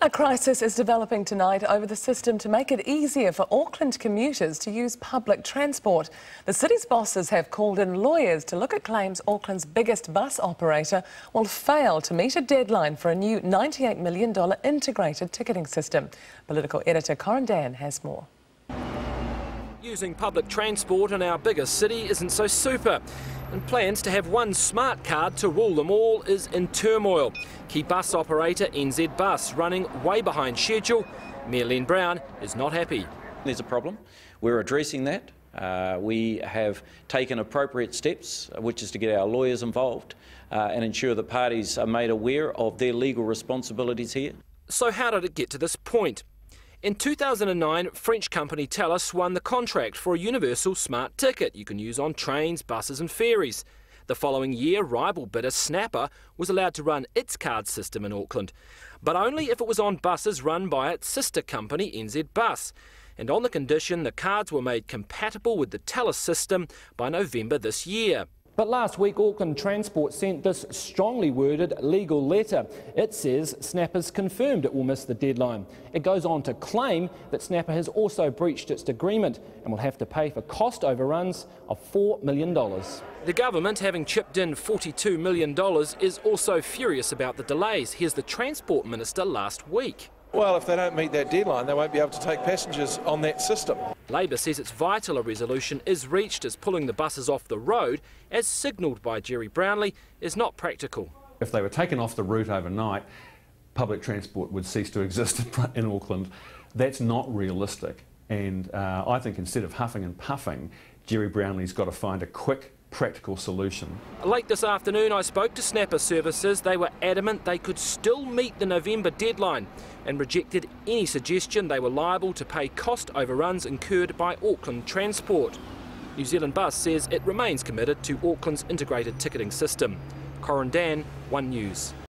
A crisis is developing tonight over the system to make it easier for Auckland commuters to use public transport. The city's bosses have called in lawyers to look at claims Auckland's biggest bus operator will fail to meet a deadline for a new $98 million integrated ticketing system. Political editor Corin Dan has more. Using public transport in our biggest city isn't so super, and plans to have one smart card to rule them all is in turmoil. Key bus operator NZBus running way behind schedule. Mayor Len Brown is not happy. There's a problem. We're addressing that. We have taken appropriate steps, which is to get our lawyers involved and ensure the parties are made aware of their legal responsibilities here. So how did it get to this point? In 2009, French company Thales won the contract for a universal smart ticket you can use on trains, buses and ferries. The following year, rival bidder Snapper was allowed to run its card system in Auckland, but only if it was on buses run by its sister company NZBus, and on the condition the cards were made compatible with the Thales system by November this year. But last week, Auckland Transport sent this strongly worded legal letter. It says Snapper's confirmed it will miss the deadline. It goes on to claim that Snapper has also breached its agreement and will have to pay for cost overruns of $4 million. The government, having chipped in $42 million, is also furious about the delays. Here's the Transport Minister last week. Well, if they don't meet that deadline, they won't be able to take passengers on that system. Labor says it's vital a resolution is reached as pulling the buses off the road, as signalled by Jerry Brownlee, is not practical. If they were taken off the route overnight, public transport would cease to exist in Auckland. That's not realistic. And I think instead of huffing and puffing, Jerry Brownlee's got to find a quick, practical solution. Late this afternoon I spoke to Snapper Services. They were adamant they could still meet the November deadline and rejected any suggestion they were liable to pay cost overruns incurred by Auckland Transport. New Zealand Bus says it remains committed to Auckland's integrated ticketing system. Corin Dan, One News.